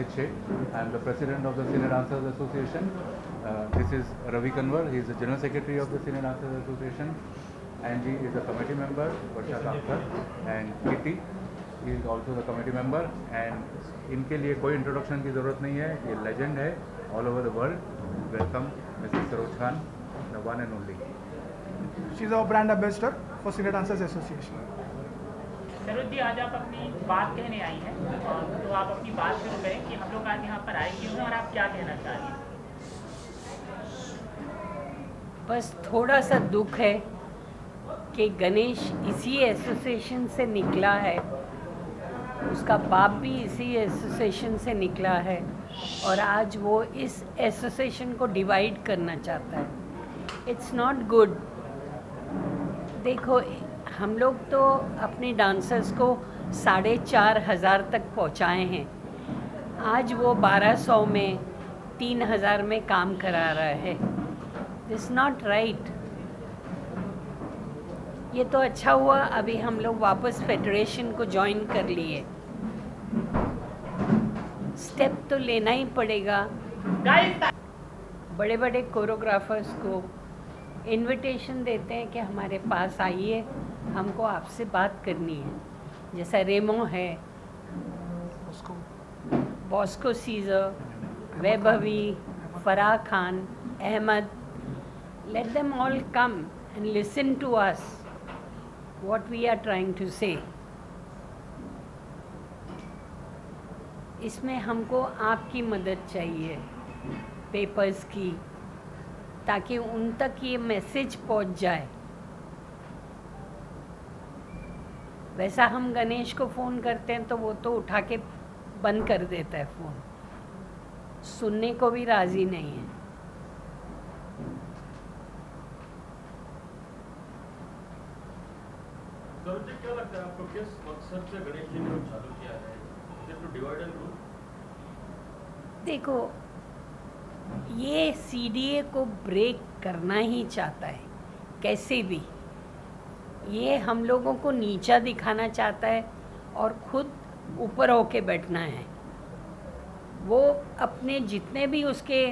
Shahid Sheikh. I am the president of the Senior Dancers Association. This is Ravi Kanwar. He is the general secretary of the Senior Dancers Association. Angie is a committee member, Varsha Kakkar, and Kitty he is also the committee member. And इनके लिए कोई introduction की ज़रूरत नहीं है, ये legend है all over the world. Welcome Mrs Saroj Khan, the one and only. She is our brand ambassador for senior dancers association. Saroj ji, आज आप अपनी बात कहने आई हैं, तो आप अपनी बात शुरू करें कि हम लोग आज यहाँ पर आए क्यों हैं और आप क्या कहना चाह रही हैं. बस थोड़ा सा दुख है कि गणेश इसी एसोसिएशन से निकला है, उसका बाप भी इसी एसोसिएशन से निकला है और आज वो इस एसोसिएशन को डिवाइड करना चाहता है. It's not good. देखो, हम लोग तो अपने डांसर्स को 4,500 तक पहुंचाए हैं. आज वो 1200 में 3,000 में काम करा रहा है. This not right. ये तो अच्छा हुआ अभी हम लोग वापस फेडरेशन को ज्वाइन कर लिए. स्टेप तो लेना ही पड़ेगा. बड़े बड़े कोरियोग्राफर्स को इनविटेशन देते हैं कि हमारे पास आइए, हमको आपसे बात करनी है. जैसा रेमो है, Bosco Caesar, Vaibhavi, Farah Khan, Ahmed. Let them all come and listen to us, what we are trying to say. इसमें हमको आपकी मदद चाहिए, पेपर्स की, ताकि उन तक ये मैसेज पहुंच जाए. वैसा हम गणेश को फ़ोन करते हैं तो वो तो उठा के बंद कर देता है फ़ोन, सुनने को भी राज़ी नहीं है. सरोज जी, क्या लगता है आपको, किस मकसद से गणेश जी ने चालू किया है? To divide and rule? देखो, ये सीडीए को ब्रेक करना ही चाहता है कैसे भी. ये हम लोगों को नीचा दिखाना चाहता है और खुद ऊपर होके बैठना है. वो अपने जितने भी उसके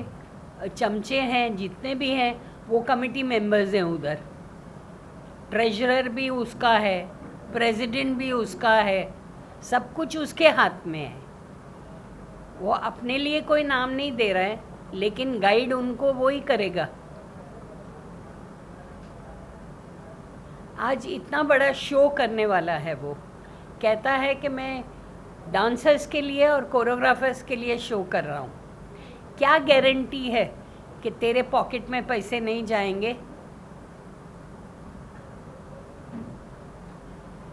चमचे हैं, जितने भी हैं, वो कमेटी मेंबर्स हैं उधर. ट्रेजरर भी उसका है, प्रेसिडेंट भी उसका है, सब कुछ उसके हाथ में है. वो अपने लिए कोई नाम नहीं दे रहा है, लेकिन गाइड उनको वो ही करेगा. आज इतना बड़ा शो करने वाला है, वो कहता है कि मैं डांसर्स के लिए और कोरियोग्राफर्स के लिए शो कर रहा हूँ. क्या गारंटी है कि तेरे पॉकेट में पैसे नहीं जाएंगे?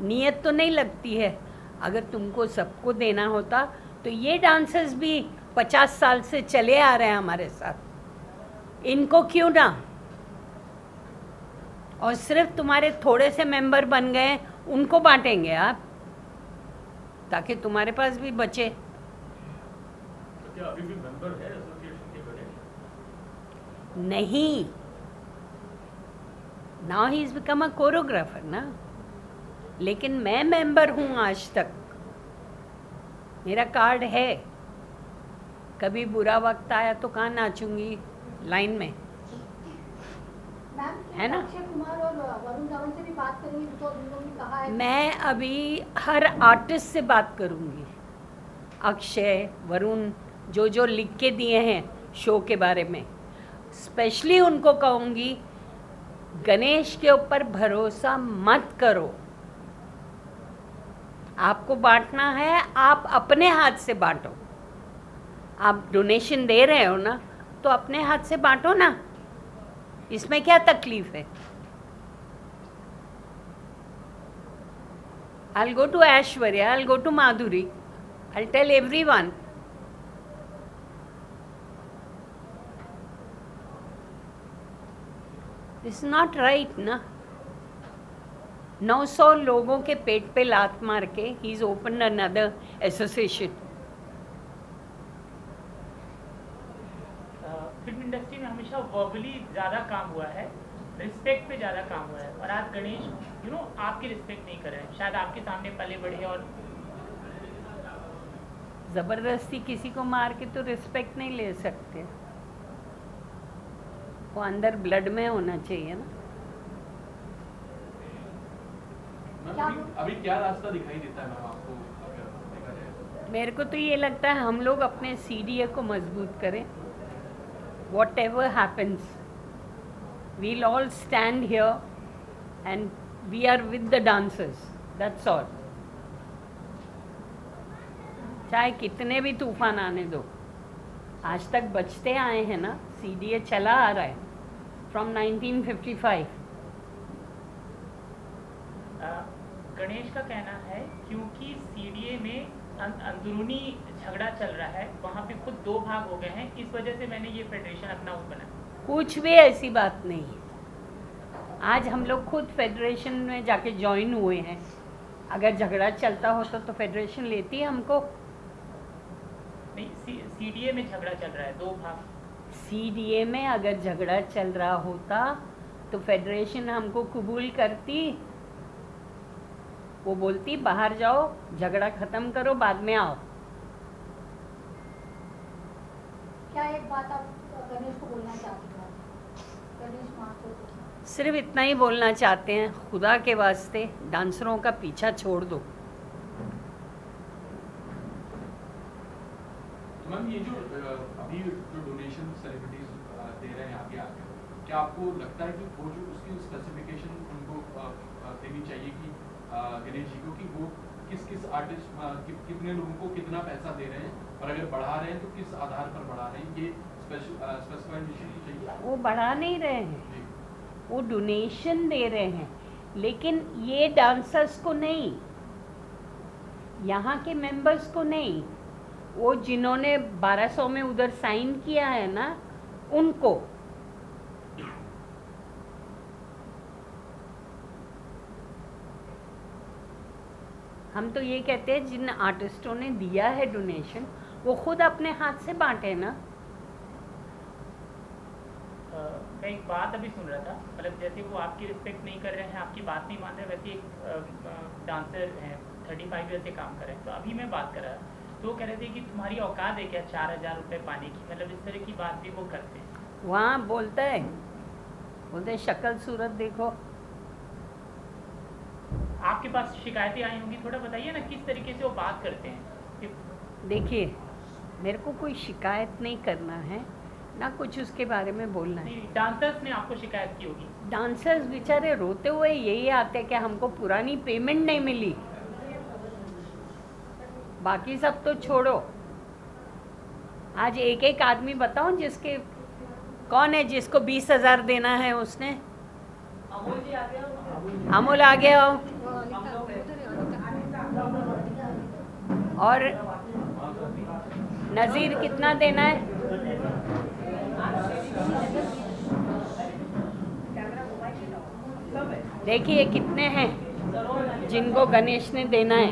नीयत तो नहीं लगती है. अगर तुमको सबको देना होता तो ये डांसर्स भी 50 साल से चले आ रहे हैं हमारे साथ, इनको क्यों ना? और सिर्फ तुम्हारे थोड़े से मेंबर बन गए, उनको बांटेंगे आप ताकि तुम्हारे पास भी बचे. तो क्या अभी भी मेंबर है एसोसिएशन के गणेश? नहीं, now he is become a choreographer ना. लेकिन मैं मेंबर हूँ आज तक, मेरा कार्ड है. कभी बुरा वक्त आया तो कहाँ नाचूंगी लाइन में, है ना? अक्षय कुमार और वरुण धवन से भी बात करेंगे, तो उन्होंने कहा है. मैं अभी हर आर्टिस्ट से बात करूँगी. अक्षय, वरुण जो लिख के दिए हैं शो के बारे में, स्पेशली उनको कहूँगी गणेश के ऊपर भरोसा मत करो. आपको बांटना है, आप अपने हाथ से बांटो. आप डोनेशन दे रहे हो ना, तो अपने हाथ से बांटो ना. इसमें क्या तकलीफ है? I'll go to Aishwarya, I'll go to Madhuri, I'll tell everyone. This is not right ना. 900 लोगों के पेट पे लात मार के he is open another association. Film industry में हमेशा वर्बली ज़्यादा काम हुआ है, रिस्पेक्ट पे ज़्यादा काम हुआ है, और आज गणेश आपकी रिस्पेक्ट नहीं कर रहे हैं. शायद आपके सामने पले बढ़े और ज़बरदस्ती किसी को मार के तो रिस्पेक्ट नहीं ले सकते, वो अंदर ब्लड में होना चाहिए ना। मैम अभी क्या रास्ता दिखाई देता है मैम आपको अगर देखा जाए? मेरे को तो ये लगता है हम लोग अपने CDA को मजबूत करें। Whatever happens, we'll all stand here and we are with the dancers. That's all. चाहे कितने भी तूफान आने दो, आज तक बचते आए हैं ना। CDA चला आ रहा है from 1955। गणेश का कहना है क्योंकि CDA में अंदरूनी झगड़ा चल रहा है, वहाँ पे खुद दो भाग हो गए हैं, इस वजह से मैंने ये फेडरेशन अपना वो बना। कुछ भी ऐसी बात नहीं है। आज हम लोग खुद फेडरेशन में जाके ज्वाइन हुए हैं। अगर झगड़ा चलता होता तो फेडरेशन लेती है हमको। नहीं, CDA में झगड़ा चल रहा है, दो भाग। CDA में अगर झगड़ा चल रहा होता तो फेडरेशन हमको कबूल करती। वो बोलती बाहर जाओ, झगड़ा खत्म करो, बाद में आओ। क्या एक बात आप गणेश को बोलना चाहते हैं? गणेश महातो सिर्फ इतना ही बोलना चाहते हैं, खुदा के वास्ते डांसरों का पीछा छोड़ दो। मैम ये जो अभी जो डोनेशन सेलिब्रिटीज दे रहे हैं आगे आकर, क्या आपको लगता है कि वो जो उसकी स्पेसिफिकेशन उनको देनी चाहिए कि गणेश जी को, कि वो किस किस आर्टिस्ट कितने लोगों को कितना पैसा दे रहे हैं, और अगर बढ़ा रहे हैं तो किस आधार पर बढ़ा रहे हैं, ये स्पेसिफिकेशन चाहिए? वो बढ़ा नहीं रहे हैं, वो डोनेशन दे रहे हैं, लेकिन ये डांसर्स को नहीं, यहाँ के मेंबर्स को नहीं। वो जिन्होंने 1200 में उधर साइन किया है ना, उनको। हम तो ये कहते हैं जिन आर्टिस्टों ने दिया है डोनेशन, वो खुद अपने हाथ से बांटे ना। मैं एक बात अभी सुन रहा था, मतलब जैसे वो आपकी रिस्पेक्ट नहीं कर रहे हैं, आपकी बात नहीं मान रहे, वैसे एक डांसर हैं 35 ईयर से काम कर रहे हैं, तो अभी मैं बात कर रहा था, तो वो कह रहे थे कि तुम्हारी औकात है क्या 4000 रुपये पाने की, मतलब इस तरह की बात भी वो करते हैं। वहाँ बोलता है, बोलते हैं शक्ल सूरत देखो। आपके पास शिकायतें आई होंगी, थोड़ा बताइए ना किस तरीके से वो बात करते हैं। देखिए, मेरे को कोई शिकायत नहीं करना है ना, कुछ उसके बारे में बोलना है। नहीं, डांसर्स ने आपको शिकायत की होगी। डांसर्स बेचारे रोते हुए यही आते कि हमको पुरानी पेमेंट नहीं मिली। बाकी सब तो छोड़ो, आज एक एक आदमी बताओ जिसके, कौन है जिसको 20,000 देना है उसने? अमूल आ गया हो। और नज़ीर कितना देना है? देखिए कितने हैं जिनको गणेश ने देना है।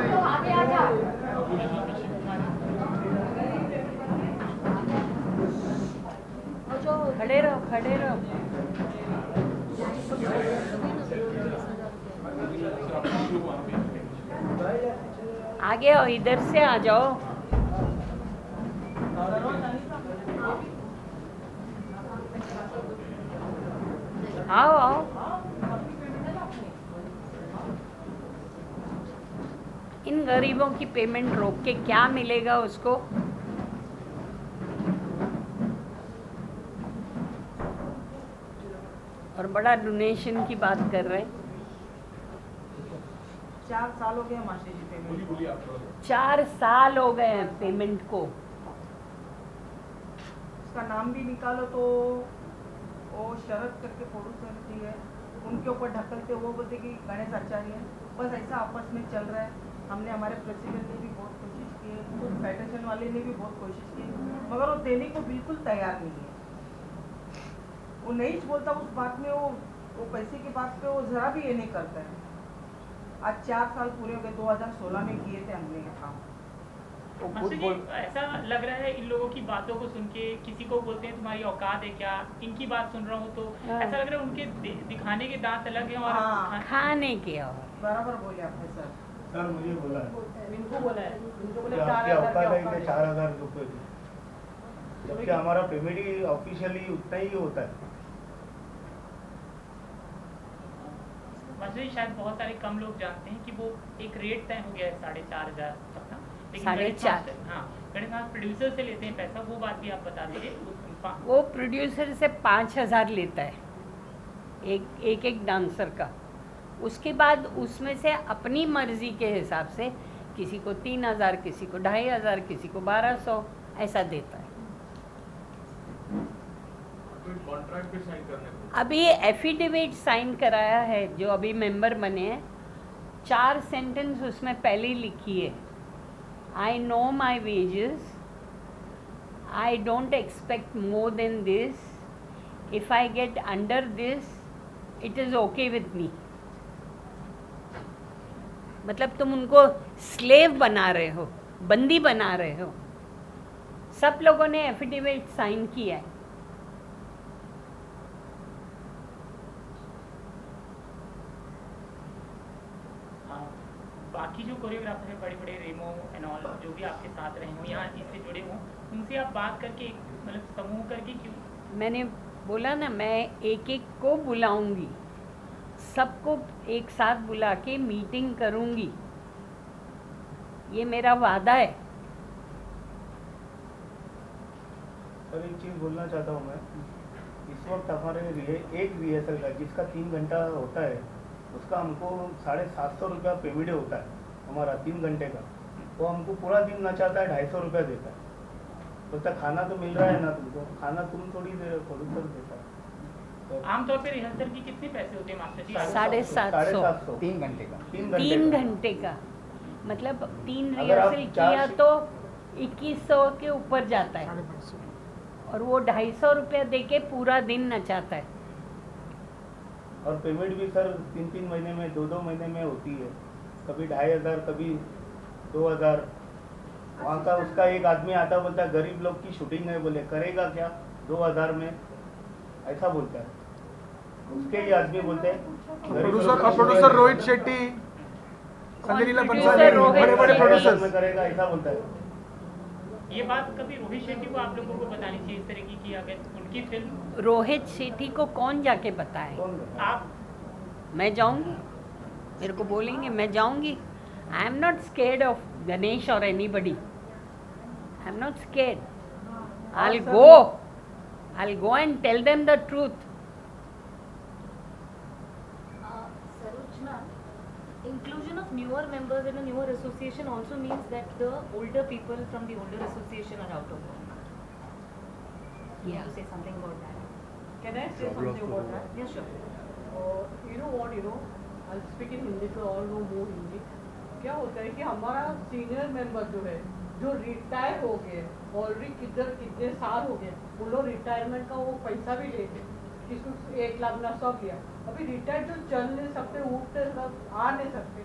तो आगे आ जा। और जो खड़े रहो, खड़े रहो। आगे आओ, इधर से आ जाओ। आओ आओ। इन गरीबों की पेमेंट रोक के क्या मिलेगा उसको? और बड़ा डोनेशन की बात कर रहे हैं। 4 साल हो गए मास्टर जी पेमेंट। बोलिए आप थोड़ा। 4 साल हो गए हैं पेमेंट को। उसका नाम भी निकालो तो वो शरद करके फोटो चलती है, उनके ऊपर ढकलते, वो बोलते कि गणेश आचार्य है। बस ऐसा आपस में चल रहा है। हमने, हमारे प्रेसिडेंट ने भी बहुत कोशिश की, खुद फेडरेशन वाले ने भी बहुत कोशिश की, मगर वो देने को बिल्कुल तैयार नहीं है। वो नहीं बोलता उस बात में, वो पैसे की बात पे वो जरा भी ये नहीं करता है। आज 4 साल पूरे हो गए, 2016 में किए थे हमने ये काम। वो खुद मास्टर जी, बोल ऐसा लग रहा है इन लोगों की बातों को सुन के, किसी को बोलते हैं तुम्हारी औकात है क्या, इनकी बात सुन रहा हूँ तो हाँ। ऐसा लग रहा है उनके दिखाने के दांत अलग हैं और हाँ। खाने के और बराबर बोले आपने सर। सर मुझे बोला है इनको बोला है, इनको बोले कि आपकी 4,000 औकात है की कि 4,000 रुपये की, जबकि हमारा पेमेंट ही ऑफिशियली उतना ही होता है। मास्टर जी, शायद बहुत सारे कम लोग जानते हैं कि वो एक रेट तय हो गया है 4,500 तक का, लेकिन 4,500 हाँ गणेश मास्टर प्रोड्यूसर से लेते हैं पैसा, वो बात भी आप बता दीजिए। वो प्रोड्यूसर से 5,000 लेता है एक डांसर का। उसके बाद उसमें से अपनी मर्जी के हिसाब से किसी को 3,000, किसी को 2,500, किसी को 1,200 ऐसा देता है। कॉन्ट्रैक्ट भी साइन करने को अभी एफिडेविट साइन कराया है जो अभी मेंबर बने हैं, 4 सेंटेंस उसमें पहले ही लिखी है। I know my wages, I don't expect more than this, if I get under this it is okay with me. मतलब तुम उनको स्लेव बना रहे हो, बंदी बना रहे हो। सब लोगों ने एफिडेविट साइन किया है। बाकी जो कोरियोग्राफर है, बड़े बड़े रेमो एंड ऑल, जो भी आपके साथ रहे हों, यहाँ इससे जुड़े हों, उनसे आप बात करके मतलब समूह करके क्यों? मैंने बोला ना, मैं एक एक को बुलाऊंगी, सबको एक साथ बुला के मीटिंग करूंगी, ये मेरा वादा है। सर एक चीज़ बोलना चाहता हूँ मैं, इस वक्त हमारे एक रिहर्सल का जिसका 3 घंटा होता है उसका हमको 750 रुपया पेमेंट होता है हमारा 3 घंटे का। वो हमको पूरा दिन नचाता है, 250 रुपया देता है। बोलता खाना तो मिल रहा है ना तुमको, खाना तुम थोड़ी दे रहे हो, प्रोड्यूसर देता है। तो आमतौर पे रिहर्सल की कितने पैसे होते हैं मास्टर जी? 750 3 घंटे का 3 घंटे का मतलब 3 अगर आप रिहर्सल 4 किया तो 2100 के ऊपर जाता है, और वो 250 रुपया दे के पूरा दिन नचाता है। और पेमेंट भी सर 3-3 महीने में 2-2 महीने में होती है, कभी 2,500 कभी 2,000। वहाँ का उसका एक आदमी आता बोलता है गरीब लोग की शूटिंग है, बोले करेगा क्या 2,000 में, ऐसा बोलता है। उसके ही आदमी बोलते हैं प्रोड्यूसर रोहित शेट्टी, संजय लीला बंसाली, रोहित बड़े बड़े शेट्टी। प्रोड्यूसर में करेगा, ऐसा बोलता है। ये बात कभी रोहित शेट्टी को आप लोगों को बतानी चाहिए इस तरह की अगर उनकी फिल्म। रोहित शेट्टी को कौन जाके बताए? कौन आप मैं जाऊंगी, मेरे को बोलेंगे मैं जाऊंगी। I am not scared of Ganesh or anybody, I am not scared. I will go and tell them the truth. Saruj ma'am, inclusion of newer members in a newer association also means that the older people from the older association are out of work. You want to say something about that? Can I say something about that? Yeah, sure. You know what, I'll speak in Hindi so all know more Hindi. क्या होता है कि हमारा senior member जो है, जो retire हो गए ऑलरेडी कितने साल हो गए, वो लोग रिटायरमेंट का वो पैसा भी लेते, किसको 1 लाख ना सब लिया। अभी रिटायर्ड जो चल नहीं सकते, उठते आ नहीं सकते,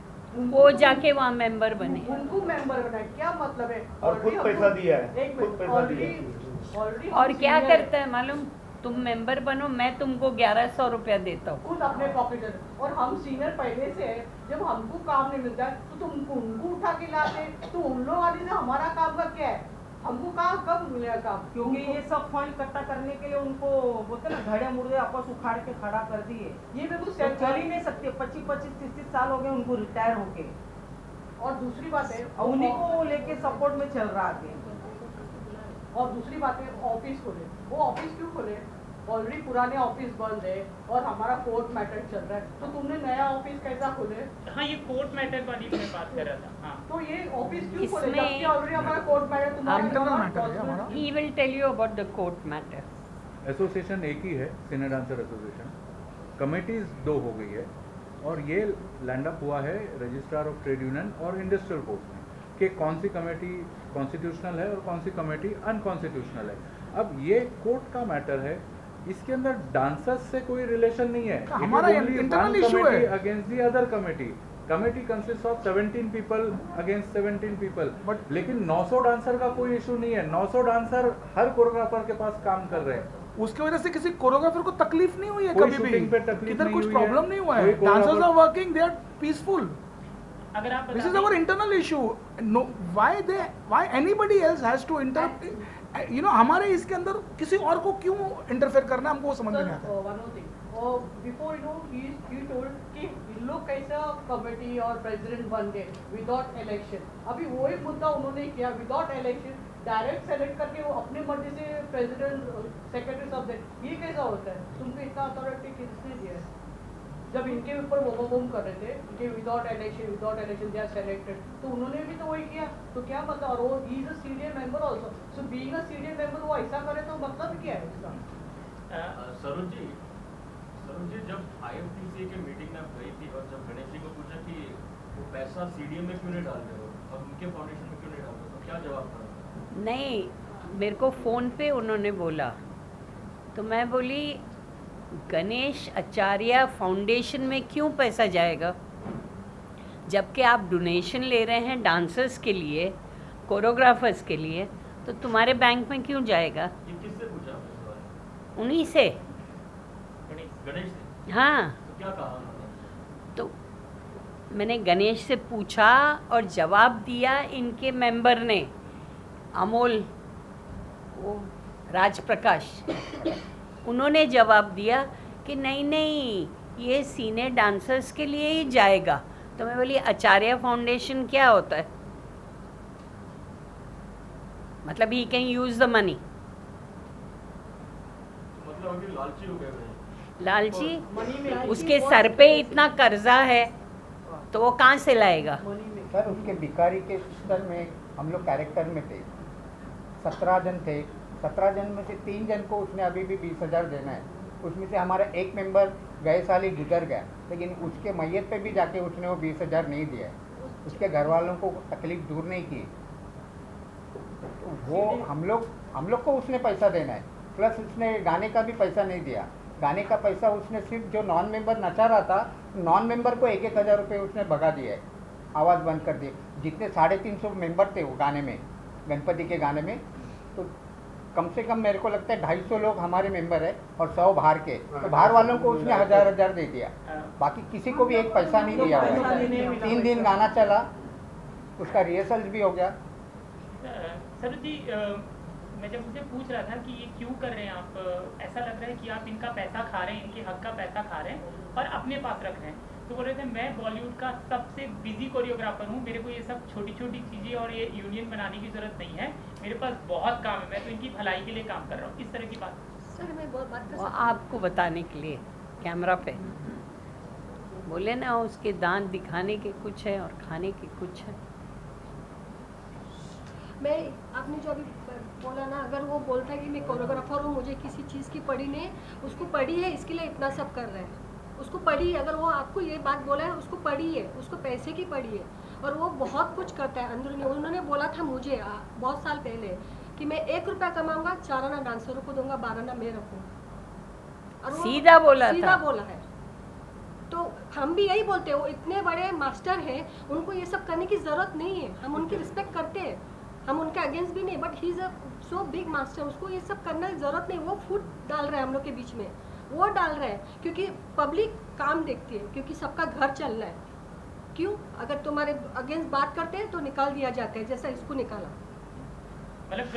वो जाके वहाँ मेंबर बने। उनको मेंबर बनाए, क्या मतलब है? और खुद पैसा दिया है, खुद पैसा दिया है। ऑलरेडी और क्या करता है मालूम? तुम मेंबर बनो, मैं तुमको 1,100 रुपया देता हूँ। खुद अपने पॉकेट में, और हम सीनियर पहले से है, जब हमको काम नहीं मिलता है तो तुम उनको उठा के लाते, तो उन लोग आने से हमारा काम का क्या है? हमको काम कब मिलेगा काम? क्योंकि ये सब फंड इकट्ठा करने के लिए उनको बोलते ना घड़े मुर्दे आपस उखाड़ के खड़ा कर दिए। ये बिल्कुल तो चल ही नहीं सकते, 25-30 साल हो गए उनको रिटायर होके, और दूसरी बात है और उन्हीं को लेके सपोर्ट में चल रहा है। और दूसरी बात है ऑफिस खोले, वो ऑफिस क्यों खोले? ऑलरेडी पुराने ऑफिस बंद है और हमारा कोर्ट मैटर चल रहा है, तो तुमने नया ऑफिस कैसा खोले? हाँ, ये कोर्ट मैटर वाली मैं बात कर रहा था। हाँ, तो ये ऑफिस क्यों खोले इसमें- जबकि ऑलरेडी हमारा कोर्ट मैटर Internal matter है हमारा। He will tell you about the court matter. Association एक ही है, सीनियर डांसर एसोसिएशन। कमेटीज 2 हो गई है, और ये लैंड अप हुआ है रजिस्ट्रार ऑफ ट्रेड यूनियन और इंडस्ट्रियल कोर्ट में कि कौन सी कमेटी कॉन्स्टिट्यूशनल है और कौन सी कमेटी अनकॉन्स्टिट्यूशनल है। अब ये कोर्ट का मैटर है, इसके अंदर डांसर्स से कोई रिलेशन नहीं है। हमारा internal issue है। Against the other committee, committee consist of 17 people against 17 people, but लेकिन 900 डांसर का कोई इशू नहीं है। 900 डांसर हर कोरियोग्राफर के पास काम कर रहे हैं, उसकी वजह से किसी कोरियोग्राफर को तकलीफ नहीं हुई है कोई कभी shooting पे भी, तकलीफ इधर नहीं कुछ हुई है, प्रॉब्लम नहीं हुआ कोई है, dancers choreographer- are working, they are peaceful. अगर आप This is our internal issue. No, why anybody else has to interrupt? You know, हमारे इसके अंदर किसी और को क्यों इंटरफेयर करना है, हमको वो समझ में नहीं आता। one more thing. Before he told कि इन लोग कैसा कमेटी और प्रेसिडेंट बन गए विदाउट इलेक्शन। अभी वही मुद्दा उन्होंने किया, विदाउट इलेक्शन डायरेक्ट सेलेक्ट करके वो अपने मर्जी से प्रेसिडेंट सेक्रेटरी सब दे। ये कैसा होता है? तुमको इतना अथॉरिटी किसने दिया है? जब इनके ऊपर बोम कर रहे थे कि without election they are selected, तो उन्होंने भी तो वही किया। तो क्या मतलब, और वो he is a senior member also, so being a senior member वो ऐसा करे तो मतलब क्या है इसका? सरोज जी, जब IFTC के मीटिंग में गई थी और जब गणेश जी को पूछा कि वो पैसा CDM में क्यों नहीं डाल रहे हो और उनके फाउंडेशन में क्यों नहीं डाल रहे हो, तो क्या जवाब था? नहीं, मेरे को फ़ोन पे उन्होंने बोला, तो मैं बोली गणेश आचार्य फाउंडेशन में क्यों पैसा जाएगा, जबकि आप डोनेशन ले रहे हैं डांसर्स के लिए, कोरियोग्राफर्स के लिए, तो तुम्हारे बैंक में क्यों जाएगा? ये किससे पूछा आपने इस बारे में? उन्हीं से। गणेश से? हाँ, तो क्या कहा उन्होंने? तो मैंने गणेश से पूछा और जवाब दिया इनके मेंबर ने, अमोल, वो राज प्रकाश, उन्होंने जवाब दिया कि नहीं ये सीनियर डांसर्स के लिए ही जाएगा। तो मैं बोली आचार्य फाउंडेशन क्या होता है? मतलब he can use the money. मतलब अभी लालची हो गए हैं। लालची? उसके सर पे इतना कर्जा है तो वो कहाँ से लाएगा? सर उसके भिखारी के सिस्टम में हम लोग कैरेक्टर में थे, 17 जन थे। 17 जन में से 3 जन को उसने अभी भी 20,000 देना है। उसमें से हमारा एक मेंबर गए साल ही गुजर गया, लेकिन उसके मैयत पे भी जाके उसने वो 20,000 नहीं दिया है। उसके घर वालों को तकलीफ दूर नहीं की, तो वो हम लोग को उसने पैसा देना है। प्लस उसने गाने का भी पैसा नहीं दिया। गाने का पैसा उसने सिर्फ जो नॉन मेंबर नचा रहा था, नॉन मेंबर को 1,000 रुपये उसने भगा दिया है, आवाज़ बंद कर दी। जितने 350 मेंबर थे वो गाने में, गणपति के गाने में, तो कम से कम मेरे को लगता है 250 लोग हमारे मेंबर है और 100 बाहर के, तो बाहर वालों को उसने 1,000 दे दिया। बाकी किसी को भी एक पैसा नहीं दिया हुआ। 3 दिन गाना चला, उसका रिहर्सल भी हो गया। सर जी, मैं जब मुझे पूछ रहा था कि ये क्यों कर रहे हैं आप, ऐसा लग रहा है कि आप इनका पैसा खा रहे हैं, इनके हक का पैसा खा रहे हैं और अपने पास रख रहे हैं। तो बोल रहे थे मैं बॉलीवुड का सबसे बिजी कोरियोग्राफर हूँ, मेरे को ये सब छोटी छोटी चीज़ें और ये यूनियन बनाने की ज़रूरत नहीं है, मेरे पास बहुत काम है, मैं तो इनकी भलाई के लिए काम कर रहा हूँ, इस तरह की बात। सर मैं बहुत बात कर वो सकती हूँ? आपको बताने के लिए कैमरा पे बोले ना, उसके दांत दिखाने के कुछ है और खाने के कुछ है। मैं आपने जो अभी बोला ना, अगर वो बोलता है कि मैं कोरियोग्राफर हूँ, मुझे किसी चीज़ की पड़ी नहीं, उसको पड़ी है इसके लिए इतना सब कर रहे हैं, उसको पड़ी है। अगर वो आपको ये बात बोला है, उसको पड़ी है, उसको पैसे की पड़ी है और वो बहुत कुछ करता है अंदरूनी। उन्होंने बोला था मुझे बहुत साल पहले कि मैं 1 रुपया कमाऊंगा, 4 आना डांसरों को दूंगा, 12 आना मैं रखूँगा। और सीधा बोला सीधा था। बोला है। तो हम भी यही बोलते हैं, वो इतने बड़े मास्टर हैं, उनको ये सब करने की ज़रूरत नहीं है, हम उनकी रिस्पेक्ट करते हैं, हम उनके अगेंस्ट भी नहीं, but he is a so big master, उसको ये सब करने की ज़रूरत नहीं। वो फूट डाल रहा है हम लोग के बीच में, वो डाल रहा है क्योंकि पब्लिक काम देखती है, क्योंकि सबका घर चल रहा है। क्यों? अगर तुम्हारे अगेंस्ट बात करते हैं तो निकाल दिया जाता है, जैसा इसको निकाला। मतलब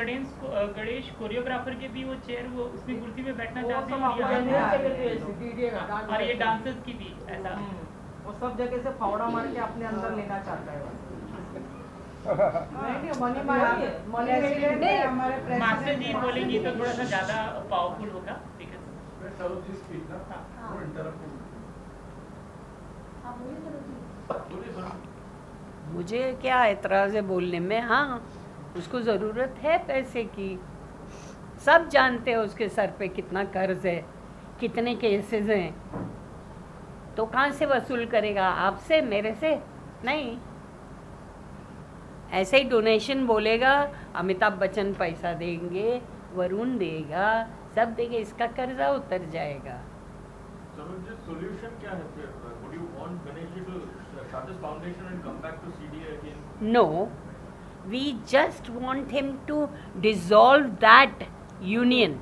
गणेश कोरियोग्राफर के भी वो चेयर, वो उसमें कुर्सी में बैठना चाहते हैं और ये डांसर्स की भी ऐसा, वो सब जगह से फावड़ा मार के अपने अंदर लेना चाहता है। मास्टर जी बोलेंगी तो थोड़ा सा ज्यादा पावरफुल होगा। मुझे क्या एतराज़ है बोलने में? हाँ, उसको ज़रूरत है पैसे की, सब जानते हैं उसके सर पे कितना कर्ज है, कितने केसेस हैं, तो कहाँ से वसूल करेगा? आपसे, मेरे से नहीं। ऐसे ही डोनेशन बोलेगा, अमिताभ बच्चन पैसा देंगे, वरुण देगा, सब देंगे, इसका कर्जा उतर जाएगा। solution क्या है फिर? Would you want Ganesh ji to start this foundation and come back to CDA again? No, we just want him to dissolve that union.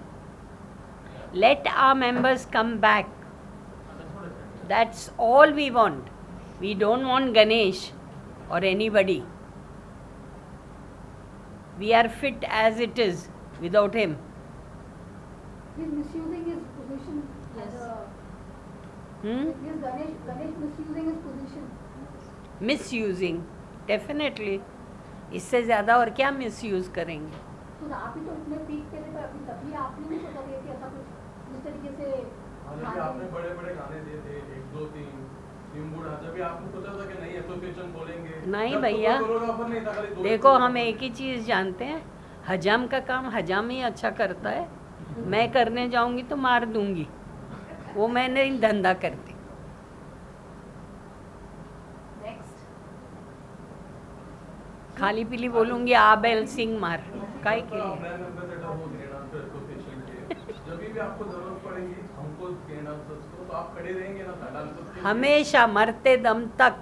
Let our members come back. That's all we want. We don't want Ganesh or anybody. We are fit as it is without him. He's misusing his position. Yes. Is Ganesh misusing his position? Misusing, definitely. इससे ज़्यादा और क्या misuse करेंगे? तो आप ही तो इतने peak पे थे, अभी तभी आपने नहीं सोचा था कि ऐसा कुछ इस तरीके से जब आपने बड़े-बड़े गाने दिए थे 1 2 3 निम्बुड़ा, जब आपने सोचा था कि नहीं एसोसिएशन बोलेंगे? नहीं भैया, देखो हम एक ही चीज़ जानते हैं, हजाम का काम हजाम ही अच्छा करता है। मैं करने जाऊंगी तो मार दूंगी, वो मैं नहीं धंधा करती। खाली पीली बोलूंगी आबेल सिंह मार काय के लिए। जब भी आपको जरूरत पड़ेगी हमको तो आप खड़े रहेंगे ना? हमेशा मरते दम तक।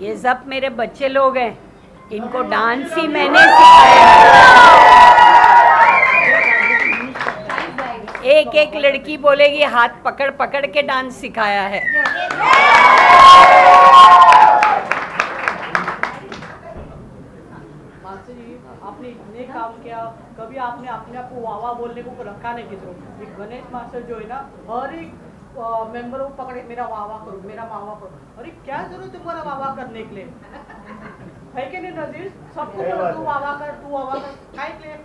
ये सब मेरे बच्चे लोग हैं, इनको डांस ही मैंने सिखाया। एक एक लड़की बोलेगी हाथ पकड़ पकड़ के डांस सिखाया है। मानसी जी, आपने इतने काम किया, कभी आपने अपने आप को वाह बोलने को रखा नहीं किसी को। एक गणेश मास्टर जो है ना, हर एक मेंबर को पकड़े मेरा वाह करो, मेरा वाह करो। अरे क्या जरूरत है तुम्हारा वाह करने के लिए? है कि नहीं नजीर? सबको बोलो तू वाह कर, तू वाह कर, काय के लिए?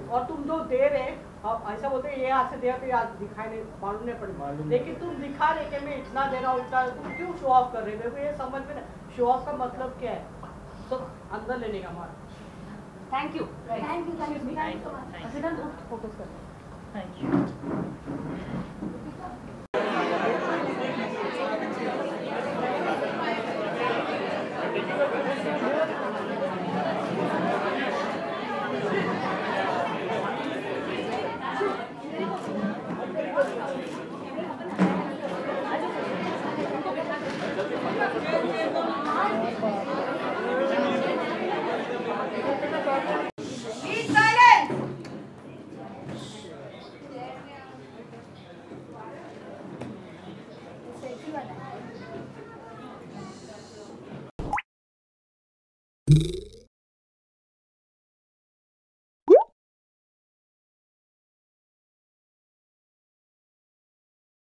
और तुम जो दे रहे, अब ऐसा बोलते हैं ये आज से दिया तो आज दिखाई नहीं, मालूम नहीं पड़ेगा। लेकिन तुम दिखा रहे कि मैं इतना दे रहा हूँ, इतना, तुम क्यों शो ऑफ कर रहे हो? ये समझ में नहीं, शो ऑफ का मतलब क्या है? तो अंदर लेने का मार। Thank you. Thank you so much. Focus कर। Thank you.